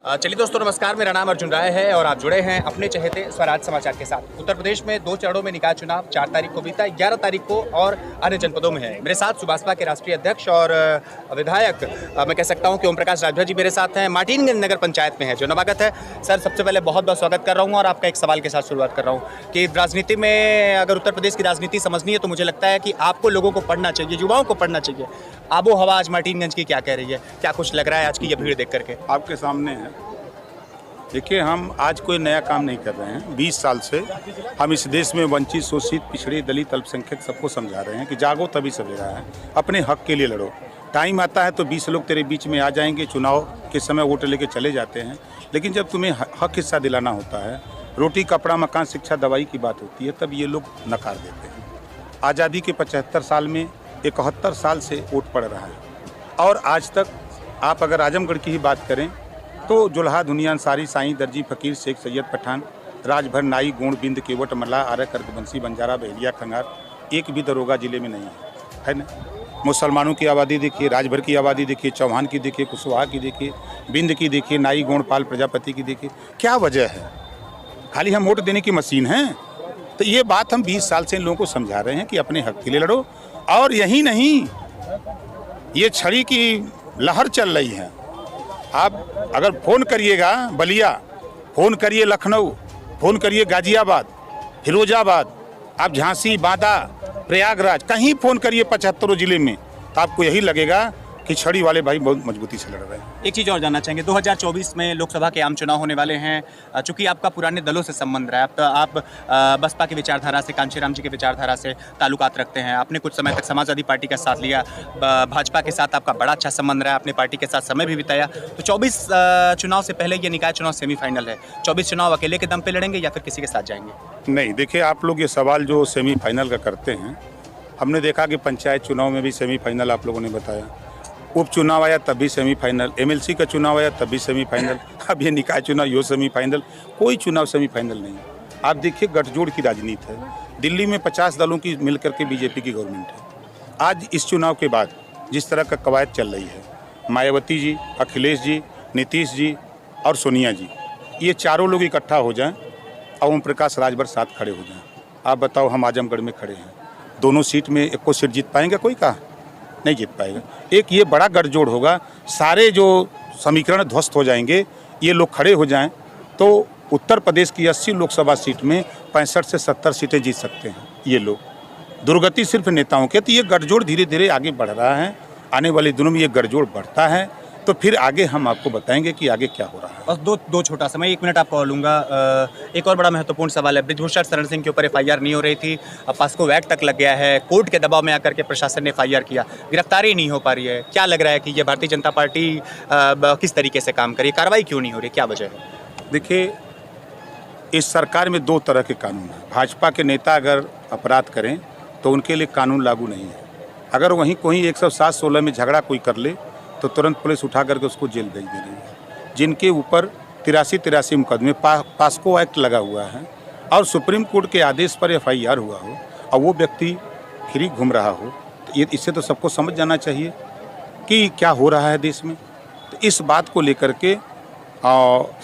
चलिए दोस्तों नमस्कार, मेरा नाम अर्जुन राय है और आप जुड़े हैं अपने चहेते स्वराज समाचार के साथ। उत्तर प्रदेश में 2 चरणों में निकाय चुनाव 4 तारीख को बीता, 11 तारीख को और अन्य जनपदों में है। मेरे साथ सुभाषपा के राष्ट्रीय अध्यक्ष और विधायक मैं कह सकता हूं कि ओम प्रकाश राजभर जी मेरे साथ हैं। मार्टिनगंज नगर पंचायत में है जो नवागत है। सर, सबसे पहले बहुत बहुत स्वागत कर रहा हूँ और आपका एक सवाल के साथ शुरुआत कर रहा हूँ कि राजनीति में अगर उत्तर प्रदेश की राजनीति समझनी है तो मुझे लगता है कि आपको लोगों को पढ़ना चाहिए, युवाओं को पढ़ना चाहिए। आबो हवा आज मार्टिनगंज की क्या कह रही है, क्या कुछ लग रहा है आज की ये भीड़ देख करके? आपके सामने है। देखिए, हम आज कोई नया काम नहीं कर रहे हैं। 20 साल से हम इस देश में वंचित, शोषित, पिछड़े, दलित, अल्पसंख्यक सबको समझा रहे हैं कि जागो तभी सवेरा है, अपने हक के लिए लड़ो। टाइम आता है तो 20 लोग तेरे बीच में आ जाएंगे, चुनाव के समय वोट लेके चले जाते हैं, लेकिन जब तुम्हें हक हिस्सा दिलाना होता है, रोटी, कपड़ा, मकान, शिक्षा, दवाई की बात होती है, तब ये लोग नकार देते हैं। आज़ादी के 75 साल में 71 साल से वोट पड़ रहा है और आज तक आप अगर आजमगढ़ की ही बात करें तो जुल्हा, दुनिया, अंसारी, साईं, दर्जी, फकीर, शेख, सैयद, पठान, राजभर, नाई, गोंड, बिंद, केवट, मल्लाह, आरक, कर्दबंसी, बंजारा, बहेलिया, खंगार एक भी दरोगा जिले में नहीं है ना। मुसलमानों की आबादी देखिए, राजभर की आबादी देखिए, चौहान की देखिए, कुशवाहा की देखिए, बिंद की देखिए, नाई, गोंड, पाल, प्रजापति की देखिए। क्या वजह है? खाली हम वोट देने की मशीन हैं? तो ये बात हम 20 साल से इन लोगों को समझा रहे हैं कि अपने हक के लिए लड़ो। और यही नहीं, ये छड़ी की लहर चल रही है। आप अगर फ़ोन करिएगा बलिया, फ़ोन करिए लखनऊ, फ़ोन करिए गाजियाबाद, फिरोजाबाद, आप झांसी, बांदा, प्रयागराज, कहीं फ़ोन करिए 75 ज़िले में, तो आपको यही लगेगा कि छड़ी वाले भाई बहुत मजबूती से लड़ रहे हैं। एक चीज़ और जानना चाहेंगे, 2024 में लोकसभा के आम चुनाव होने वाले हैं। चूंकि आपका पुराने दलों से संबंध रहा है, आप बसपा की विचारधारा से, कांशीराम जी की विचारधारा से ताल्लुकात रखते हैं। आपने कुछ समय तक समाजवादी पार्टी का साथ लिया, भाजपा के साथ आपका बड़ा अच्छा संबंध रहा है, अपने पार्टी के साथ समय भी बिताया। तो 24 चुनाव से पहले ये निकाय चुनाव सेमीफाइनल है, 24 चुनाव अकेले के दम पे लड़ेंगे या फिर किसी के साथ जाएंगे? नहीं, देखिए, आप लोग ये सवाल जो सेमीफाइनल का करते हैं, हमने देखा कि पंचायत चुनाव में भी सेमीफाइनल आप लोगों ने बताया, उपचुनाव आया तब भी सेमीफाइनल, एमएलसी का चुनाव आया तब भी सेमीफाइनल, अब ये निकाय चुनाव यो सेमीफाइनल, कोई चुनाव सेमीफाइनल नहीं। आप देखिए, गठजोड़ की राजनीति है। दिल्ली में 50 दलों की मिलकर के बीजेपी की गवर्नमेंट है। आज इस चुनाव के बाद जिस तरह का कवायद चल रही है, मायावती जी, अखिलेश जी, नीतीश जी और सोनिया जी, ये चारों लोग इकट्ठा हो जाएं और ओम प्रकाश राजभर साथ खड़े हो जाएं। आप बताओ, हम आजमगढ़ में खड़े हैं, दोनों सीट में एक को सीट जीत पाएंगे? कोई कहा नहीं जीत पाएगा। एक ये बड़ा गठजोड़ होगा, सारे जो समीकरण ध्वस्त हो जाएंगे, ये लोग खड़े हो जाएं तो उत्तर प्रदेश की 80 लोकसभा सीट में 65 से 70 सीटें जीत सकते हैं ये लोग। दुर्गति सिर्फ नेताओं के, तो ये गठजोड़ धीरे धीरे आगे बढ़ रहा है। आने वाले दिनों में ये गठजोड़ बढ़ता है तो फिर आगे हम आपको बताएंगे कि आगे क्या हो रहा है। बस दो छोटा सा, मैं 1 मिनट आपको और लूँगा। एक और बड़ा महत्वपूर्ण सवाल है, बृजभूषण शरण सिंह के ऊपर FIR नहीं हो रही थी, अब पास्को एक्ट तक लग गया है, कोर्ट के दबाव में आकर के प्रशासन ने FIR किया, गिरफ्तारी नहीं हो पा रही है। क्या लग रहा है कि ये भारतीय जनता पार्टी किस तरीके से काम करी, कार्रवाई क्यों नहीं हो रही, क्या वजह है? देखिए, इस सरकार में 2 तरह के कानून हैं। भाजपा के नेता अगर अपराध करें तो उनके लिए कानून लागू नहीं है। अगर वहीं कोई 107-16 में झगड़ा कोई कर ले तो तुरंत पुलिस उठा करके उसको जेल भेज दे रही है। जिनके ऊपर 83 मुकदमे, पास्को एक्ट लगा हुआ है और सुप्रीम कोर्ट के आदेश पर FIR हुआ हो और वो व्यक्ति फ्री घूम रहा हो, तो ये इससे तो सबको समझ जाना चाहिए कि क्या हो रहा है देश में। तो इस बात को लेकर के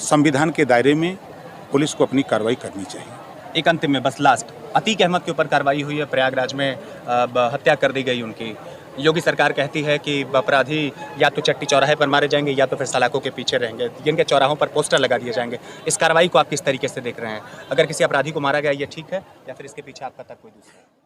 संविधान के दायरे में पुलिस को अपनी कार्रवाई करनी चाहिए। एक अंतिम में बस लास्ट, अतीक अहमद के ऊपर कार्रवाई हुई है, प्रयागराज में हत्या कर दी गई उनकी। योगी सरकार कहती है कि अपराधी या तो चट्टी चौराहे पर मारे जाएंगे या तो फिर सलाखों के पीछे रहेंगे, जिनके चौराहों पर पोस्टर लगा दिए जाएंगे। इस कार्रवाई को आप किस तरीके से देख रहे हैं? अगर किसी अपराधी को मारा गया, ये ठीक है या फिर इसके पीछे आपका तक कोई दूसरा है?